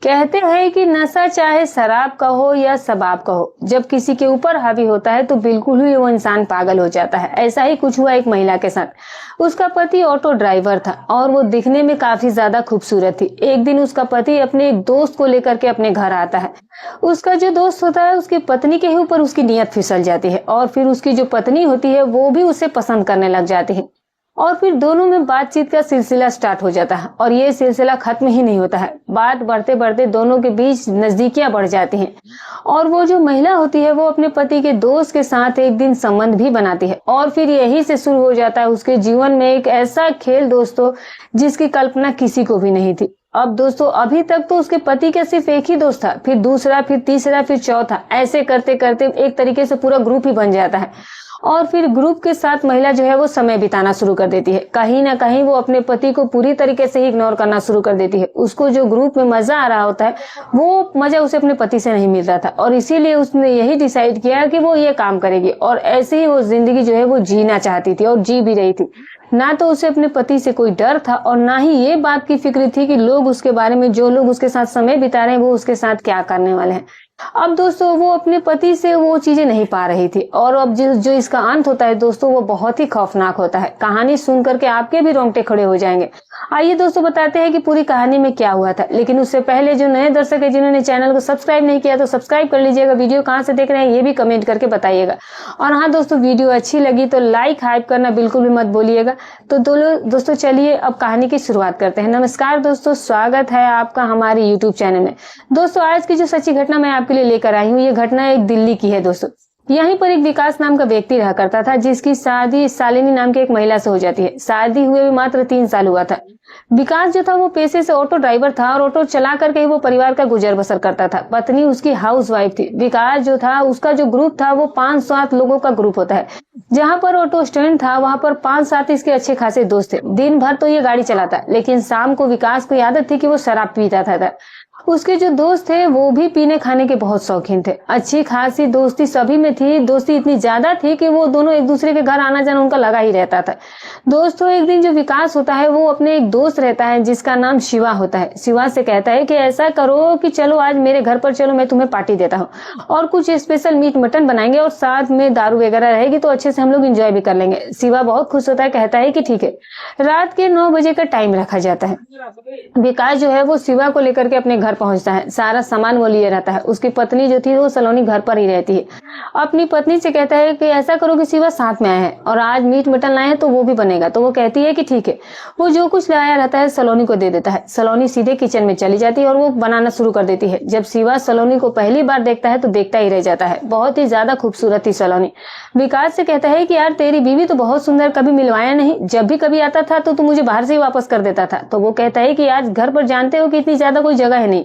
कहते हैं कि नशा चाहे शराब का हो या शबाब का हो, जब किसी के ऊपर हावी होता है तो बिल्कुल ही वो इंसान पागल हो जाता है। ऐसा ही कुछ हुआ एक महिला के साथ। उसका पति ऑटो ड्राइवर था और वो दिखने में काफी ज्यादा खूबसूरत थी। एक दिन उसका पति अपने एक दोस्त को लेकर के अपने घर आता है। उसका जो दोस्त होता है उसकी पत्नी के ही ऊपर उसकी नीयत फिसल जाती है और फिर उसकी जो पत्नी होती है वो भी उसे पसंद करने लग जाती है और फिर दोनों में बातचीत का सिलसिला स्टार्ट हो जाता है और ये सिलसिला खत्म ही नहीं होता है। बात बढ़ते बढ़ते दोनों के बीच नजदीकियां बढ़ जाती हैं और वो जो महिला होती है वो अपने पति के दोस्त के साथ एक दिन संबंध भी बनाती है और फिर यही से शुरू हो जाता है उसके जीवन में एक ऐसा खेल दोस्तों जिसकी कल्पना किसी को भी नहीं थी। अब दोस्तों अभी तक तो उसके पति का सिर्फ एक ही दोस्त था, फिर दूसरा, फिर तीसरा, फिर चौथा, ऐसे करते करते एक तरीके से पूरा ग्रुप ही बन जाता है और फिर ग्रुप के साथ महिला जो है वो समय बिताना शुरू कर देती है। कहीं ना कहीं वो अपने पति को पूरी तरीके से ही इग्नोर करना शुरू कर देती है। उसको जो ग्रुप में मजा आ रहा होता है वो मजा उसे अपने पति से नहीं मिल रहा था और इसीलिए उसने यही डिसाइड किया कि वो ये काम करेगी और ऐसे ही वो जिंदगी जो है वो जीना चाहती थी और जी भी रही थी। ना तो उसे अपने पति से कोई डर था और ना ही ये बात की फिक्र थी कि लोग उसके बारे में, जो लोग उसके साथ समय बिता रहे हैं वो उसके साथ क्या करने वाले हैं। अब दोस्तों वो अपने पति से वो चीजें नहीं पा रही थी और अब जो इसका अंत होता है दोस्तों वो बहुत ही खौफनाक होता है। कहानी सुन करके आपके भी रोंगटे खड़े हो जाएंगे। आइए दोस्तों बताते हैं कि पूरी कहानी में क्या हुआ था, लेकिन उससे पहले जो नए दर्शक है जिन्होंने चैनल को सब्सक्राइब नहीं किया तो सब्सक्राइब कर लीजिएगा। वीडियो कहाँ से देख रहे हैं ये भी कमेंट करके बताइएगा और हाँ दोस्तों वीडियो अच्छी लगी तो लाइक हाइप करना बिल्कुल भी मत बोलिएगा। तो दोस्तों चलिए अब कहानी की शुरुआत करते हैं। नमस्कार दोस्तों, स्वागत है आपका हमारे यूट्यूब चैनल में। दोस्तों आज की जो सच्ची घटना मैं आपके लिए लेकर आई हूँ ये घटना एक दिल्ली की है। दोस्तों यहीं पर एक विकास नाम का व्यक्ति रहा करता था जिसकी शादी शालिनी नाम की एक महिला से हो जाती है। शादी हुए भी मात्र 3 साल हुआ था। विकास जो था वो पेशे से ऑटो ड्राइवर था और ऑटो चला करके ही वो परिवार का गुजर बसर करता था। पत्नी उसकी हाउसवाइफ थी। विकास जो था उसका जो ग्रुप था वो 5-7 लोगों का ग्रुप होता है। जहाँ पर ऑटो स्टैंड था वहां पर 5-7 इसके अच्छे खासे दोस्त थे। दिन भर तो ये गाड़ी चलाता लेकिन शाम को विकास को आदत थी कि वो शराब पीता था। उसके जो दोस्त थे वो भी पीने खाने के बहुत शौकीन थे। अच्छी खासी दोस्ती सभी में थी। दोस्ती इतनी ज्यादा थी कि वो दोनों एक दूसरे के घर आना जाना उनका लगा ही रहता था। दोस्तों एक दिन जो विकास होता है वो अपने एक दोस्त रहता है जिसका नाम शिवा होता है। शिवा से कहता है कि ऐसा करो कि चलो आज मेरे घर पर चलो, मैं तुम्हें पार्टी देता हूँ और कुछ स्पेशल मीट मटन बनाएंगे और साथ में दारू वगैरह रहेगी तो अच्छे से हम लोग एंजॉय भी कर लेंगे। शिवा बहुत खुश होता है, कहता है कि ठीक है। रात के 9 बजे का टाइम रखा जाता है। विकास जो है वो शिवा को लेकर के अपने घर पहुंचता है। सारा सामान वो लिए रहता है। उसकी पत्नी जो थी वो सलोनी घर पर ही रहती है। अपनी पत्नी से कहता है कि ऐसा करो कि शिवा साथ में आए हैं और आज मीट मटन लाए हैं तो वो भी बनेगा। तो वो कहती है कि ठीक है। वो जो कुछ लाया रहता है सलोनी को दे देता है। सलोनी सीधे किचन में चली जाती है और वो बनाना शुरू कर देती है। जब शिवा सलोनी को पहली बार देखता है तो देखता ही रह जाता है। बहुत ही ज्यादा खूबसूरत थी सलोनी। विकास से कहता है कि यार तेरी बीवी तो बहुत सुंदर, कभी मिलवाया नहीं, जब भी कभी आता था तो तू मुझे बाहर से ही वापस कर देता था। तो वो कहता है कि आज घर पर जानते हो कि इतनी ज्यादा कोई जगह है नहीं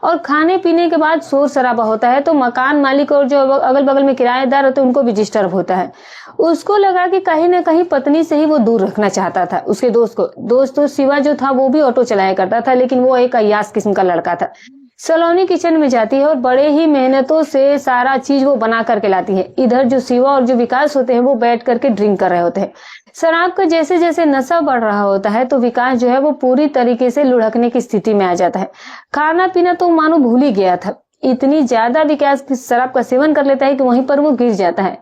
और खाने पीने के बाद शोर शराबा होता है तो मकान मालिक और जो अगल बगल में किराएदार होते हैं उनको भी डिस्टर्ब होता है। उसको लगा कि कहीं ना कहीं पत्नी से ही वो दूर रखना चाहता था उसके दोस्त को। दोस्तों शिवा जो था वो भी ऑटो चलाया करता था लेकिन वो एक अय्याश किस्म का लड़का था। सलोनी किचन में जाती है और बड़े ही मेहनतों से सारा चीज वो बना करके लाती है। इधर जो शिवा और जो विकास होते हैं वो बैठ करके ड्रिंक कर रहे होते हैं। शराब का जैसे जैसे नशा बढ़ रहा होता है तो विकास जो है वो पूरी तरीके से लुढ़कने की स्थिति में आ जाता है। खाना पीना तो मानो भूल ही गया था। इतनी ज्यादा विकास शराब का सेवन कर लेता है कि वहीं पर वो गिर जाता है।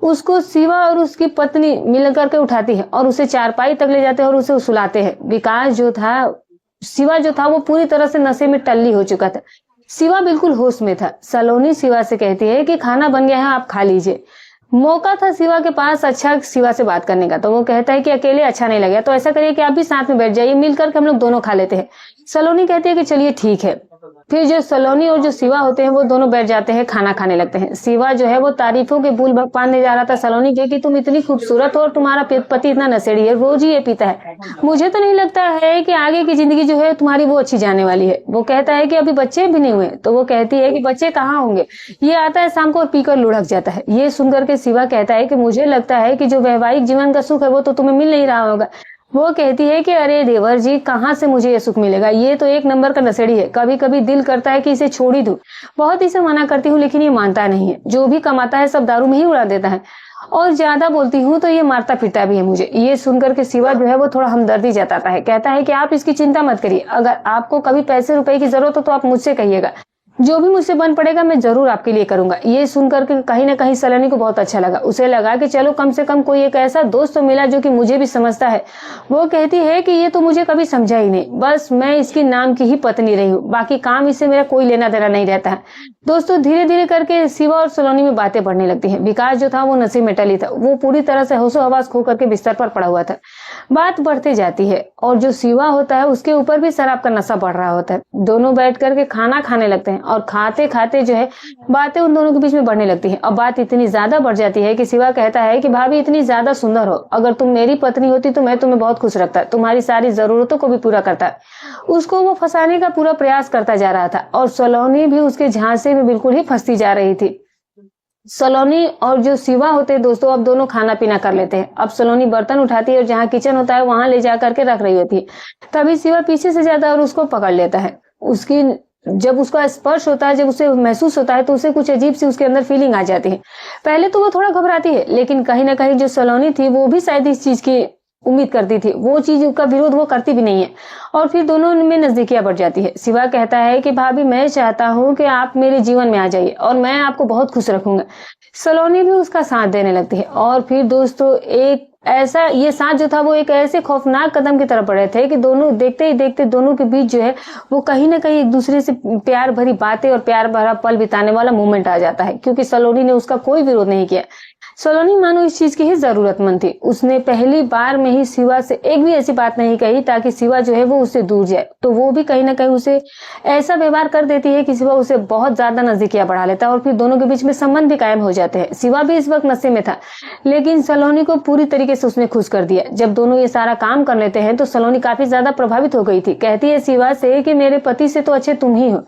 उसको शिवा और उसकी पत्नी मिल करके उठाती है और उसे चारपाई तक ले जाते हैं और उसे सुलाते हैं। विकास जो था, शिवा जो था वो पूरी तरह से नशे में टल्ली हो चुका था। शिवा बिल्कुल होश में था। सलोनी शिवा से कहती है कि खाना बन गया है, आप खा लीजिए। मौका था शिवा के पास अच्छा शिवा से बात करने का। तो वो कहता है कि अकेले अच्छा नहीं लगेगा तो ऐसा करिए कि आप भी साथ में बैठ जाइए, मिलकर के हम लोग दोनों खा लेते हैं। सलोनी कहती है कि चलिए ठीक है। फिर जो सलोनी और जो शिवा होते हैं वो दोनों बैठ जाते हैं, खाना खाने लगते हैं। शिवा जो है वो तारीफों के बुल बांधने जा रहा था सलोनी के कि तुम इतनी खूबसूरत हो और तुम्हारा पति इतना नशेड़ी है, रोज ही ये पीता है। मुझे तो नहीं लगता है कि आगे की जिंदगी जो है तुम्हारी वो अच्छी जाने वाली है। वो कहता है कि अभी बच्चे भी नहीं हुए। तो वो कहती है कि बच्चे कहाँ होंगे, ये आता है शाम को और पीकर लुढ़क जाता है। ये सुनकर के शिवा कहता है कि मुझे लगता है कि जो वैवाहिक जीवन का सुख है वो तो तुम्हें मिल नहीं रहा होगा। वो कहती है कि अरे देवर जी, कहाँ से मुझे ये सुख मिलेगा, ये तो एक नंबर का नशेड़ी है, कभी कभी दिल करता है कि इसे छोड़ ही दूं। बहुत इसे मना करती हूँ लेकिन ये मानता नहीं है, जो भी कमाता है सब दारू में ही उड़ा देता है, और ज्यादा बोलती हूँ तो ये मारता पीटता भी है मुझे। ये सुनकर के शिवा जो है वो थोड़ा हमदर्दी जताता है, कहता है कि आप इसकी चिंता मत करिए, अगर आपको कभी पैसे रुपए की जरूरत हो तो आप मुझसे कहिएगा, जो भी मुझसे बन पड़ेगा मैं जरूर आपके लिए करूंगा। ये सुनकर के कहीं ना कहीं सलोनी को बहुत अच्छा लगा, उसे लगा कि चलो कम से कम कोई एक ऐसा दोस्त तो मिला जो कि मुझे भी समझता है। वो कहती है कि ये तो मुझे कभी समझा ही नहीं, बस मैं इसकी नाम की ही पत्नी रही हूँ, बाकी काम इससे मेरा कोई लेना देना नहीं रहता है। दोस्तों धीरे धीरे करके शिवा और सलोनी में बातें बढ़ने लगती हैं। विकास जो था वो नशे में टली था, वो पूरी तरह से होशो हवास खो करके बिस्तर पर पड़ा हुआ था। बात बढ़ते जाती है और जो शिवा होता है उसके ऊपर भी शराब का नशा बढ़ रहा होता है। दोनों बैठ करके खाना खाने लगते हैं और खाते खाते जो है बातें उन दोनों के बीच में बढ़ने लगती है। और बात इतनी ज्यादा बढ़ जाती है कि शिवा कहता है कि भाभी इतनी ज्यादा सुंदर हो, अगर तुम मेरी पत्नी होती तो मैं तुम्हें बहुत खुश रखता, तुम्हारी सारी जरूरतों को भी पूरा करता। उसको वो फंसाने का पूरा प्रयास करता जा रहा था और सलोनी भी उसके झांसे में बिल्कुल ही फंसती जा रही थी। सलोनी और जो शिवा होते हैं दोस्तों, अब दोनों खाना पीना कर लेते हैं। अब सलोनी बर्तन उठाती है और जहाँ किचन होता है वहां ले जा करके रख रही होती है, तभी शिवा पीछे से जाता है और उसको पकड़ लेता है। उसकी जब उसका स्पर्श होता है, जब उसे महसूस होता है तो उसे कुछ अजीब सी उसके अंदर फीलिंग आ जाती है। पहले तो वो थोड़ा घबराती है, लेकिन कहीं ना कहीं जो सलोनी थी वो भी शायद इस चीज की उम्मीद करती थी, वो चीज का विरोध वो करती भी नहीं है और फिर दोनों में नजदीकियां बढ़ जाती है। शिवा कहता है कि भाभी मैं चाहता हूँ कि आप मेरे जीवन में आ जाइए और मैं आपको बहुत खुश रखूंगा। सलोनी भी उसका साथ देने लगती है और फिर दोस्तों एक ऐसा ये साथ जो था वो एक ऐसे खौफनाक कदम की तरफ बढ़ रहे थे कि दोनों देखते ही देखते दोनों के बीच जो है वो कहीं ना कहीं एक दूसरे से प्यार भरी बातें और प्यार भरा पल बिताने वाला मोमेंट आ जाता है, क्योंकि सलोनी ने उसका कोई विरोध नहीं किया। सलोनी मानो इस चीज की ही जरूरतमंद थी। उसने पहली बार में ही शिवा से एक भी ऐसी बात नहीं कही ताकि शिवा जो है वो उससे दूर जाए, तो वो भी कहीं ना कहीं उसे ऐसा व्यवहार कर देती है कि शिवा उसे बहुत ज्यादा नजदीकियां बढ़ा लेता है और फिर दोनों के बीच में संबंध भी कायम हो जाते हैं। शिवा भी इस वक्त नशे में था, लेकिन सलोनी को पूरी तरीके से उसने खुश कर दिया। जब दोनों ये सारा काम कर लेते हैं तो सलोनी काफी ज्यादा प्रभावित हो गई थी। कहती है शिवा से कि मेरे पति से तो अच्छे तुम ही हो,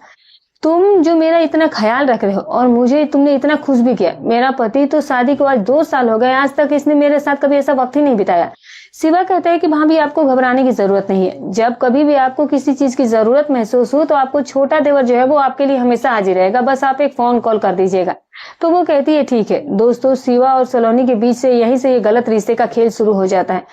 तुम जो मेरा इतना ख्याल रख रहे हो और मुझे तुमने इतना खुश भी किया। मेरा पति तो शादी के बाद 2 साल हो गए, आज तक इसने मेरे साथ कभी ऐसा वक्त ही नहीं बिताया। शिवा कहता है कि भाभी आपको घबराने की जरूरत नहीं है, जब कभी भी आपको किसी चीज की जरूरत महसूस हो तो आपको छोटा देवर जो है वो आपके लिए हमेशा हाजिर रहेगा, बस आप एक फोन कॉल कर दीजिएगा। तो वो कहती है ठीक है। दोस्तों शिवा और सलोनी के बीच से यहीं से ये गलत रिश्ते का खेल शुरू हो जाता है।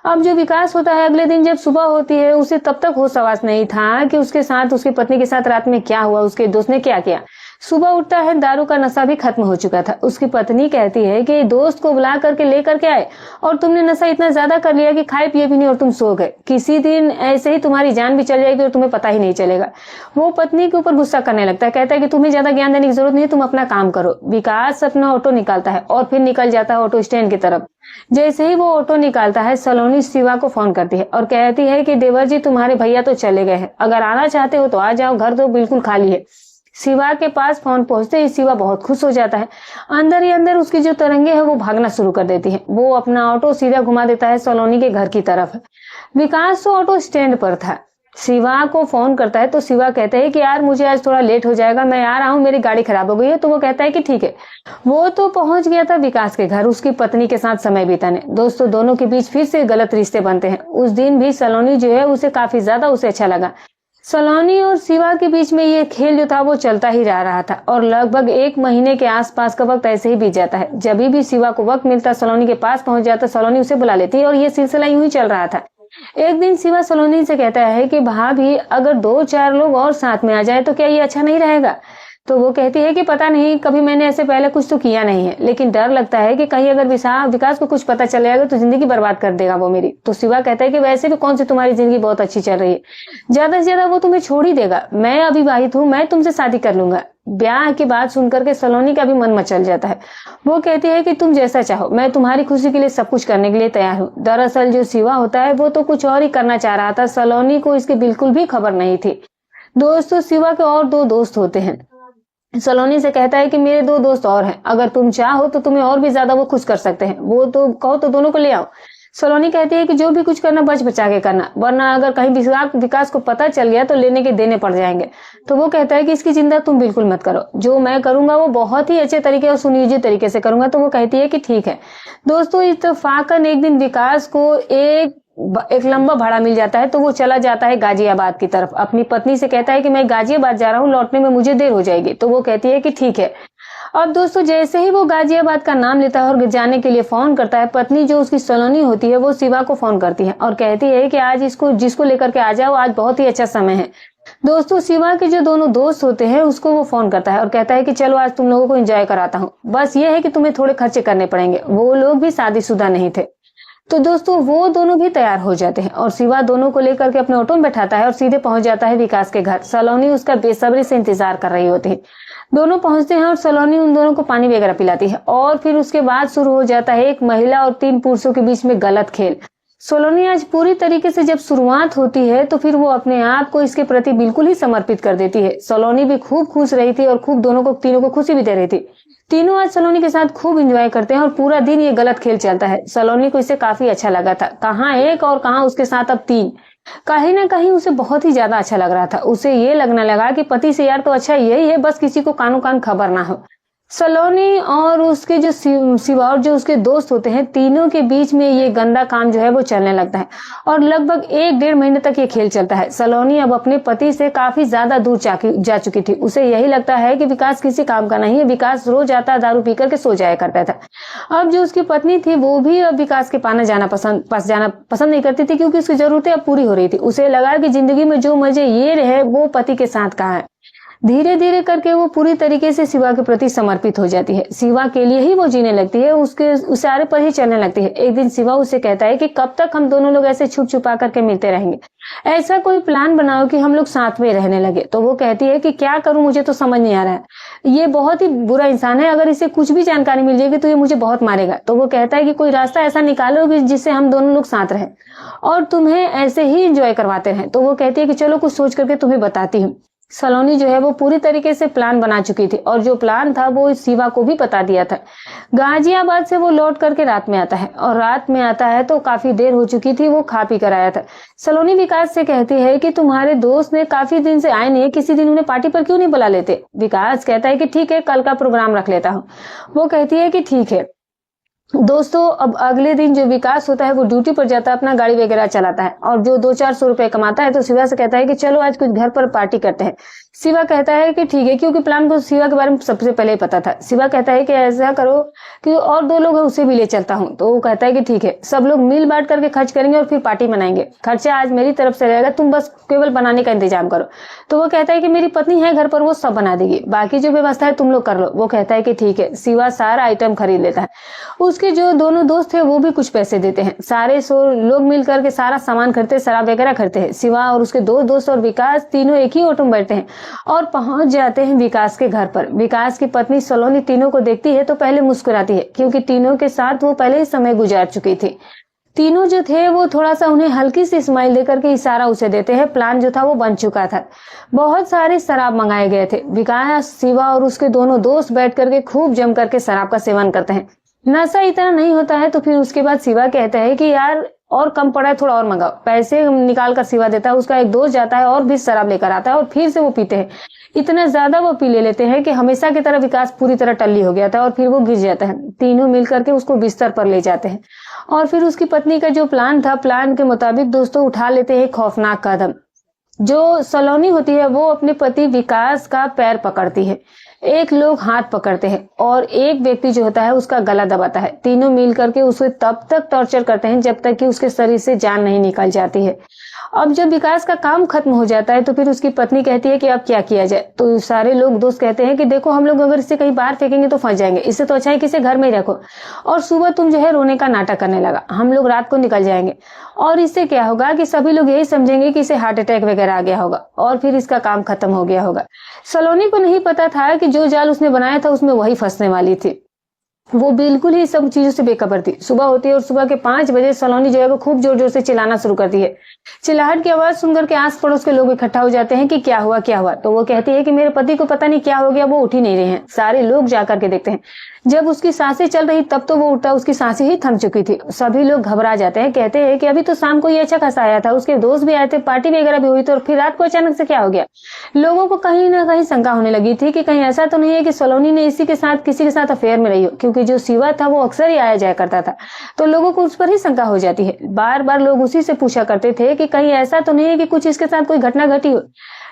अब जो विकास होता है अगले दिन जब सुबह होती है उसे तब तक होश हवास नहीं था कि उसके साथ उसकी पत्नी के साथ रात में क्या हुआ, उसके दोस्त ने क्या किया। सुबह उठता है, दारू का नशा भी खत्म हो चुका था। उसकी पत्नी कहती है कि दोस्त को बुला करके लेकर के आए और तुमने नशा इतना ज्यादा कर लिया कि खाए पिए भी नहीं और तुम सो गए। किसी दिन ऐसे ही तुम्हारी जान भी चल जाएगी और तुम्हें पता ही नहीं चलेगा। वो पत्नी के ऊपर गुस्सा करने लगता है, कहता है कि तुम्हें ज्यादा ज्ञान देने की जरूरत नहीं है, तुम अपना काम करो। विकास अपना ऑटो निकालता है और फिर निकल जाता है ऑटो स्टैंड की तरफ। जैसे ही वो ऑटो निकालता है सलोनी शिवा को फोन करती है और कहती है कि देवर जी तुम्हारे भैया तो चले गए हैं, अगर आना चाहते हो तो आ जाओ, घर तो बिल्कुल खाली है। शिवा के पास फोन पहुंचते ही शिवा बहुत खुश हो जाता है। अंदर ही अंदर उसकी जो तरंगे है वो भागना शुरू कर देती है। वो अपना ऑटो सीधा घुमा देता है सलोनी के घर की तरफ। विकास तो ऑटो स्टैंड पर था, शिवा को फोन करता है तो शिवा कहते हैं कि यार मुझे आज थोड़ा लेट हो जाएगा, मैं आ रहा हूँ, मेरी गाड़ी खराब हो गई है। तो वो कहता है कि ठीक है। वो तो पहुंच गया था विकास के घर उसकी पत्नी के साथ समय बिताने। दोस्तों दोनों के बीच फिर से गलत रिश्ते बनते हैं। उस दिन भी सलोनी जो है उसे काफी ज्यादा उसे अच्छा लगा। सलोनी और शिवा के बीच में ये खेल जो था वो चलता ही जा रहा था और लगभग 1 महीने के आसपास का वक्त ऐसे ही बीत जाता है। जब भी शिवा को वक्त मिलता सलोनी के पास पहुंच जाता, सलोनी उसे बुला लेती है और ये सिलसिला यूं ही चल रहा था। एक दिन शिवा सलोनी से कहता है कि भाभी अगर 2-4 लोग और साथ में आ जाए तो क्या ये अच्छा नहीं रहेगा। तो वो कहती है कि पता नहीं, कभी मैंने ऐसे पहले कुछ तो किया नहीं है, लेकिन डर लगता है कि कहीं अगर विकास को कुछ पता चल जाएगा तो जिंदगी बर्बाद कर देगा वो मेरी। तो शिवा कहता है कि वैसे भी कौन सी तुम्हारी जिंदगी बहुत अच्छी चल रही है, ज्यादा से ज्यादा वो तुम्हें छोड़ ही देगा। मैं अविवाहित हूँ, मैं तुमसे शादी कर लूंगा। ब्याह की बात सुनकर के सलोनी का भी मन मचल जाता है। वो कहती है कि तुम जैसा चाहो, मैं तुम्हारी खुशी के लिए सब कुछ करने के लिए तैयार हूँ। दरअसल जो शिवा होता है वो तो कुछ और ही करना चाह रहा था, सलोनी को इसकी बिल्कुल भी खबर नहीं थी। दोस्तों शिवा के और 2 दोस्त होते हैं। सलोनी से कहता है कि मेरे 2 दोस्त और हैं, अगर तुम चाहो तो तुम्हें और भी ज्यादा वो खुश कर सकते हैं, वो तो कहो तो दोनों को ले आओ। सलोनी कहती है कि जो भी कुछ करना बच बचा के करना, वरना अगर कहीं विकास को पता चल गया तो लेने के देने पड़ जाएंगे। तो वो कहता है कि इसकी चिंता तुम बिल्कुल मत करो, जो मैं करूंगा वो बहुत ही अच्छे तरीके और सुनियोजित तरीके से करूंगा। तो वो कहती है कि ठीक है। दोस्तों इत्तेफाकन एक दिन विकास को एक एक लंबा भाड़ा मिल जाता है तो वो चला जाता है गाजियाबाद की तरफ। अपनी पत्नी से कहता है कि मैं गाजियाबाद जा रहा हूँ, लौटने में मुझे देर हो जाएगी। तो वो कहती है कि ठीक है। अब दोस्तों जैसे ही वो गाजियाबाद का नाम लेता है और जाने के लिए फोन करता है, पत्नी जो उसकी सलोनी होती है वो शिवा को फोन करती है और कहती है कि आज इसको जिसको लेकर के आ जाओ, आज बहुत ही अच्छा समय है। दोस्तों शिवा के जो दोनों दोस्त होते हैं उसको वो फोन करता है और कहता है कि चलो आज तुम लोगों को एंजॉय कराता हूँ, बस ये है कि तुम्हें थोड़े खर्चे करने पड़ेंगे। वो लोग भी शादीशुदा नहीं थे। तो दोस्तों वो दोनों भी तैयार हो जाते हैं और शिवा दोनों को लेकर के अपने ऑटो में बैठाता है और सीधे पहुंच जाता है विकास के घर। सलोनी उसका बेसब्री से इंतजार कर रही होती है। दोनों पहुंचते हैं और सलोनी उन दोनों को पानी वगैरह पिलाती है और फिर उसके बाद शुरू हो जाता है एक महिला और 3 पुरुषों के बीच में गलत खेल। सलोनी आज पूरी तरीके से जब शुरुआत होती है तो फिर वो अपने आप को इसके प्रति बिल्कुल ही समर्पित कर देती है। सलोनी भी खूब खुश रही थी और खूब तीनों को खुशी भी दे रही थी। तीनों आज सलोनी के साथ खूब एंजॉय करते हैं और पूरा दिन ये गलत खेल चलता है। सलोनी को इससे काफी अच्छा लगा था। कहाँ एक और कहाँ उसके साथ अब 3। कहीं ना कहीं उसे बहुत ही ज्यादा अच्छा लग रहा था। उसे ये लगने लगा कि पति से यार तो अच्छा यही है, बस किसी को कानो कान खबर ना हो। सलोनी और उसके जो शिवा और जो उसके दोस्त होते हैं, तीनों के बीच में ये गंदा काम जो है वो चलने लगता है और लगभग 1-1.5 महीने तक ये खेल चलता है। सलोनी अब अपने पति से काफी ज्यादा दूर जा चुकी थी। उसे यही लगता है कि विकास किसी काम का नहीं है। विकास रोज आता दारू पी करके सो जाया करता था। अब जो उसकी पत्नी थी वो भी अब विकास के पास जाना पसंद नहीं करती थी, क्योंकि उसकी जरूरतें अब पूरी हो रही थी। उसे लगा कि जिंदगी में जो मजे ये रहे वो पति के साथ कहाँ है। धीरे धीरे करके वो पूरी तरीके से शिवा के प्रति समर्पित हो जाती है। शिवा के लिए ही वो जीने लगती है, उसके इशारे पर ही चलने लगती है। एक दिन शिवा उसे कहता है कि कब तक हम दोनों लोग ऐसे छुप छुपा करके मिलते रहेंगे, ऐसा कोई प्लान बनाओ कि हम लोग साथ में रहने लगे। तो वो कहती है कि क्या करूं, मुझे तो समझ नहीं आ रहा है। ये बहुत ही बुरा इंसान है, अगर इसे कुछ भी जानकारी मिल जाएगी तो ये मुझे बहुत मारेगा। तो वो कहता है कि कोई रास्ता ऐसा निकालो जिससे हम दोनों लोग साथ रहें और तुम्हें ऐसे ही एंजॉय करवाते रहें। तो वो कहती है कि चलो कुछ सोच करके तुम्हें बताती हूँ। सलोनी जो है वो पूरी तरीके से प्लान बना चुकी थी और जो प्लान था वो शिवा को भी बता दिया था। गाजियाबाद से वो लौट करके रात में आता है और रात में आता है तो काफी देर हो चुकी थी, वो खा पी कर आया था। सलोनी विकास से कहती है कि तुम्हारे दोस्त ने काफी दिन से आए नहीं, किसी दिन उन्हें पार्टी पर क्यों नहीं बुला लेते। विकास कहता है कि ठीक है, कल का प्रोग्राम रख लेता हूँ। वो कहती है कि ठीक है। दोस्तों अब अगले दिन जो विकास होता है वो ड्यूटी पर जाता है, अपना गाड़ी वगैरह चलाता है और जो 200-400 रुपए कमाता है तो शिवा से कहता है कि चलो आज कुछ घर पर पार्टी करते हैं। शिवा कहता है कि ठीक है, क्योंकि प्लान को शिवा के बारे में सबसे पहले ही पता था। शिवा कहता है कि ऐसा करो कि और 2 लोग हैं उसे भी ले चलता हूँ। तो वो कहता है कि ठीक है, सब लोग मिल बांट करके खर्च करेंगे और फिर पार्टी मनाएंगे। खर्चा आज मेरी तरफ से रहेगा, तुम बस केवल बनाने का इंतजाम करो। तो वो कहता है कि मेरी पत्नी है घर पर, वो सब बना देगी, बाकी जो व्यवस्था है तुम लोग कर लो। वो कहता है कि ठीक है। शिवा सारा आइटम खरीद लेता है। उसके जो दोनों दोस्त थे वो भी कुछ पैसे देते हैं। सारे लोग मिल करके सारा सामान खरीदते, शराब वगैरह खरीदते हैं। शिवा और उसके 2 दोस्त और विकास तीनों एक ही ऑटो में बैठते हैं और पहुंच जाते हैं विकास के घर पर। विकास की पत्नी सलोनी तीनों को देखती है तो पहले मुस्कुराती है, क्योंकि तीनों के साथ वो पहले ही समय गुजार चुकी थी। तीनों जो थे वो थोड़ा सा उन्हें हल्की सी स्माइल देकर के इशारा उसे देते हैं। प्लान जो था वो बन चुका था। बहुत सारे शराब मंगाए गए थे। विकास, शिवा और उसके दोनों दोस्त बैठ करके खूब जम करके शराब का सेवन करते हैं। नशा इतना नहीं होता है तो फिर उसके बाद शिवा कहता है कि यार और कम पड़ा है, थोड़ा और मंगाओ। पैसे निकाल कर शिवा देता है। उसका एक दोस्त जाता है और भी शराब लेकर आता है और फिर से वो पीते हैं। इतना ज्यादा वो पी लेते हैं कि हमेशा की तरह विकास पूरी तरह टल्ली हो गया था और फिर वो गिर जाता है। तीनों मिलकर के उसको बिस्तर पर ले जाते हैं और फिर उसकी पत्नी का जो प्लान था, प्लान के मुताबिक दोस्तों उठा लेते हैं खौफनाक कदम। जो सलोनी होती है वो अपने पति विकास का पैर पकड़ती है, एक लोग हाथ पकड़ते हैं और एक व्यक्ति जो होता है उसका गला दबाता है। तीनों मिल करके उसे तब तक टॉर्चर करते हैं जब तक कि उसके शरीर से जान नहीं निकल जाती है। अब जब विकास का काम खत्म हो जाता है तो फिर उसकी पत्नी कहती है कि अब क्या किया जाए। तो सारे लोग दोस्त कहते हैं कि देखो हम लोग अगर इसे कहीं बाहर फेंकेंगे तो फंस जाएंगे, इससे तो अच्छा है कि इसे घर में ही रखो और सुबह तुम जो है रोने का नाटक करने लगा, हम लोग रात को निकल जाएंगे और इससे क्या होगा कि सभी लोग यही समझेंगे कि इसे हार्ट अटैक वगैरह आ गया होगा और फिर इसका काम खत्म हो गया होगा। सलोनी को नहीं पता था कि जो जाल उसने बनाया था उसमें वही फंसने वाली थी। वो बिल्कुल ही सब चीजों से बेखबर थी। सुबह होती है और सुबह के 5 बजे सलोनी जो है वो खूब जोर जोर से चिल्लाना शुरू करती है। चिल्लाहट की आवाज सुनकर के आस पड़ोस के लोग इकट्ठा हो जाते हैं कि क्या हुआ क्या हुआ। तो वो कहती है कि मेरे पति को पता नहीं क्या हो गया, वो उठ ही नहीं रहे हैं। सारे लोग जाकर के देखते हैं। जब उसकी सांसें चल रही तब तो वो उठा, उसकी सांसें ही थम चुकी थी। सभी लोग घबरा जाते हैं, कहते हैं कि अभी तो शाम को ये अच्छा खासा आया था, उसके दोस्त भी आए थे, पार्टी वगैरह भी हुई थी और फिर रात को अचानक से क्या हो गया। लोगों को कहीं ना कहीं शंका होने लगी थी कि कहीं ऐसा तो नहीं है कि सलोनी ने किसी के साथ अफेयर में रही हो, क्योंकि क्योंकि जो शिवा था वो अक्सर ही आया जाया करता था, तो लोगों को उस पर ही शंका हो जाती है। बार बार लोग उसी से पूछा करते थे कि कहीं ऐसा तो नहीं है कि कुछ इसके साथ कोई घटना घटी हो।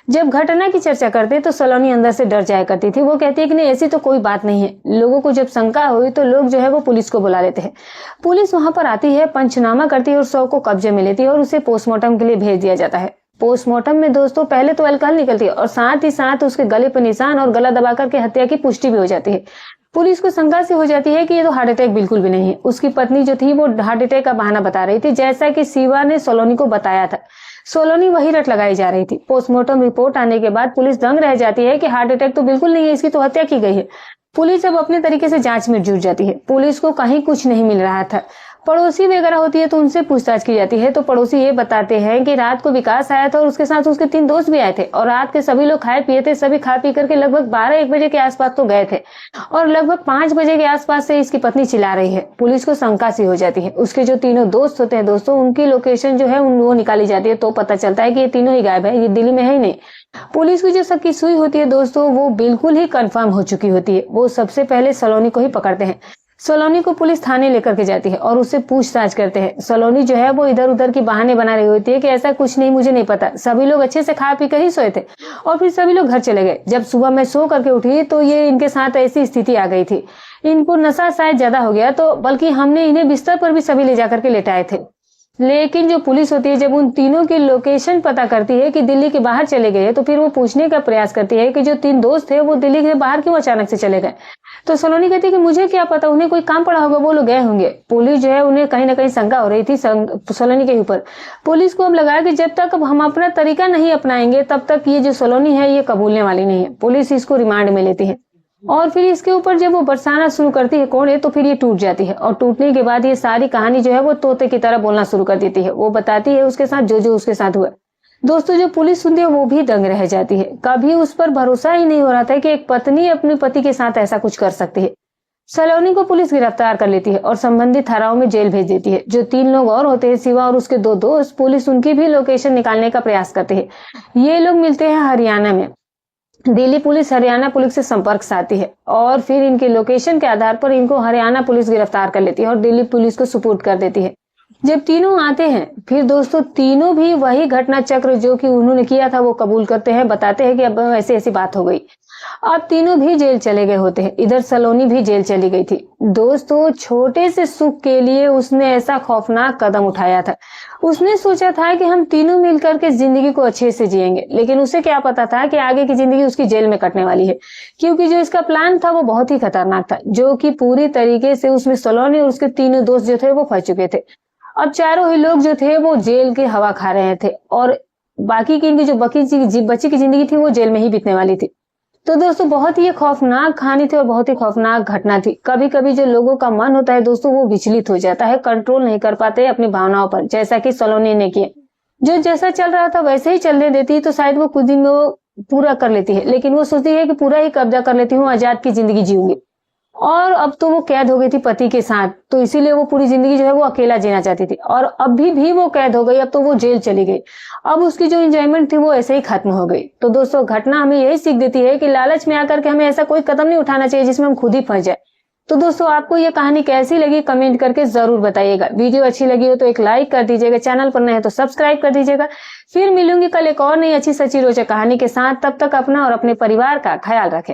जब घटना की चर्चा करते तो सलोनी अंदर से डर जाया करती थी। वो कहती है कि नहीं, ऐसी तो कोई बात नहीं है। लोगों को जब शंका हुई तो लोग जो है वो पुलिस को बुला लेते हैं। पुलिस वहां पर आती है, पंचनामा करती है और शव को कब्जे में लेती है और उसे पोस्टमार्टम के लिए भेज दिया जाता है। पोस्टमार्टम में दोस्तों पहले तो अल्कोहल निकलती है और साथ ही साथ उसके गले पर निशान और गला दबाकर के हत्या की पुष्टि भी हो जाती है। पुलिस को शंका से हो जाती है कि ये तो हार्ट अटैक बिल्कुल भी नहीं है। उसकी पत्नी जो थी वो हार्ट अटैक का बहाना बता रही थी, जैसा कि शिवा ने सलोनी को बताया था। सोलोनी वही रट लगाई जा रही थी। पोस्टमार्टम रिपोर्ट आने के बाद पुलिस दंग रह जाती है कि हार्ट अटैक तो बिल्कुल नहीं है, इसकी तो हत्या की गई है। पुलिस अब अपने तरीके से जांच में जुट जाती है। पुलिस को कहीं कुछ नहीं मिल रहा था। पड़ोसी वगैरह होती है तो उनसे पूछताछ की जाती है, तो पड़ोसी ये बताते हैं कि रात को विकास आया था और उसके साथ उसके 3 दोस्त भी आए थे और रात के सभी लोग खाए पिए थे। सभी खा पी करके लगभग 12-1 बजे के आसपास तो गए थे और लगभग 5 बजे के आसपास से इसकी पत्नी चिल्ला रही है। पुलिस को शंका सी हो जाती है। उसके जो तीनों दोस्त होते हैं दोस्तों, उनकी लोकेशन जो है वो निकाली जाती है, तो पता चलता है कि ये तीनों ही गायब है, ये दिल्ली में है ही नहीं। पुलिस की जो शक सुई होती है दोस्तों, वो बिल्कुल ही कंफर्म हो चुकी होती है। वो सबसे पहले सलोनी को ही पकड़ते हैं। सलोनी को पुलिस थाने लेकर के जाती है और उससे पूछताछ करते हैं। सलोनी जो है वो इधर उधर की बहाने बना रही होती है कि ऐसा कुछ नहीं, मुझे नहीं पता, सभी लोग अच्छे से खा पी कर ही सोए थे और फिर सभी लोग घर चले गए। जब सुबह मैं सो करके उठी तो ये इनके साथ ऐसी स्थिति आ गई थी, इनको नशा शायद ज्यादा हो गया, तो बल्कि हमने इन्हें बिस्तर पर भी सभी ले जाकर के लेटाए थे। लेकिन जो पुलिस होती है जब उन तीनों की लोकेशन पता करती है कि दिल्ली के बाहर चले गए, तो फिर वो पूछने का प्रयास करती है कि जो 3 दोस्त थे वो दिल्ली के बाहर क्यों अचानक से चले गए। तो सलोनी कहती है कि मुझे क्या पता, उन्हें कोई काम पड़ा होगा, वो लोग गए होंगे। पुलिस जो है उन्हें कहीं ना कहीं शंका हो रही थी सलोनी के ऊपर। पुलिस को अब लगा कि जब तक हम अपना तरीका नहीं अपनाएंगे तब तक ये जो सलोनी है ये कबूलने वाली नहीं है। पुलिस इसको रिमांड में लेती है और फिर इसके ऊपर जब वो बरसाना शुरू करती है कोड़े, तो फिर ये टूट जाती है और टूटने के बाद ये सारी कहानी जो है वो तोते की तरह बोलना शुरू कर देती है। वो बताती है उसके साथ जो जो उसके साथ हुआ। दोस्तों जो पुलिस सुनती है वो भी दंग रह जाती है। कभी उस पर भरोसा ही नहीं हो रहा था कि एक पत्नी अपने पति के साथ ऐसा कुछ कर सकती है। सलोनी को पुलिस गिरफ्तार कर लेती है और संबंधित धाराओं में जेल भेज देती है। जो 3 लोग और होते हैं, शिवा और उसके 2 दोस्त, पुलिस उनकी भी लोकेशन निकालने का प्रयास करती है। ये लोग मिलते हैं हरियाणा में। दिल्ली पुलिस हरियाणा पुलिस से संपर्क साधती है और फिर इनके लोकेशन के आधार पर इनको हरियाणा पुलिस गिरफ्तार कर लेती है और दिल्ली पुलिस को सुपुर्द कर देती है। जब तीनों आते हैं फिर दोस्तों तीनों भी वही घटना चक्र जो कि उन्होंने किया था वो कबूल करते हैं, बताते हैं कि अब ऐसी ऐसी बात हो गई। अब तीनों भी जेल चले गए होते हैं। इधर सलोनी भी जेल चली गई थी। दोस्तों छोटे से सुख के लिए उसने ऐसा खौफनाक कदम उठाया था। उसने सोचा था कि हम तीनों मिलकर के जिंदगी को अच्छे से जिएंगे, लेकिन उसे क्या पता था कि आगे की जिंदगी उसकी जेल में कटने वाली है, क्योंकि जो इसका प्लान था वो बहुत ही खतरनाक था, जो कि पूरी तरीके से उसमें सलोनी और उसके तीनों दोस्त जो थे वो फंस चुके थे। अब चारों ही लोग जो थे वो जेल की हवा खा रहे थे और बाकी की इनकी जो बची की जिंदगी थी वो जेल में ही बीतने वाली थी। तो दोस्तों बहुत ही खौफनाक कहानी थी और बहुत ही खौफनाक घटना थी। कभी कभी जो लोगों का मन होता है दोस्तों वो विचलित हो जाता है, कंट्रोल नहीं कर पाते अपनी भावनाओं पर, जैसा कि सलोनी ने किया। जो जैसा चल रहा था वैसे ही चलने देती तो शायद वो कुछ दिन में वो पूरा कर लेती है, लेकिन वो सोचती है कि पूरा ही कब्जा कर लेती हूँ, आजाद की जिंदगी जीऊंगी। और अब तो वो कैद हो गई थी पति के साथ, तो इसीलिए वो पूरी जिंदगी जो है वो अकेला जीना चाहती थी और अभी भी वो कैद हो गई। अब तो वो जेल चली गई। अब उसकी जो एंजॉयमेंट थी वो ऐसे ही खत्म हो गई। तो दोस्तों घटना हमें यही सीख देती है कि लालच में आकर के हमें ऐसा कोई कदम नहीं उठाना चाहिए जिसमें हम खुद ही फंस जाए। तो दोस्तों आपको ये कहानी कैसी लगी कमेंट करके जरूर बताइएगा। वीडियो अच्छी लगी हो तो एक लाइक कर दीजिएगा, चैनल पर नए हैं तो सब्सक्राइब कर दीजिएगा। फिर मिलूंगी कल एक और नई अच्छी सच्ची रोचक कहानी के साथ। तब तक अपना और अपने परिवार का ख्याल रखें।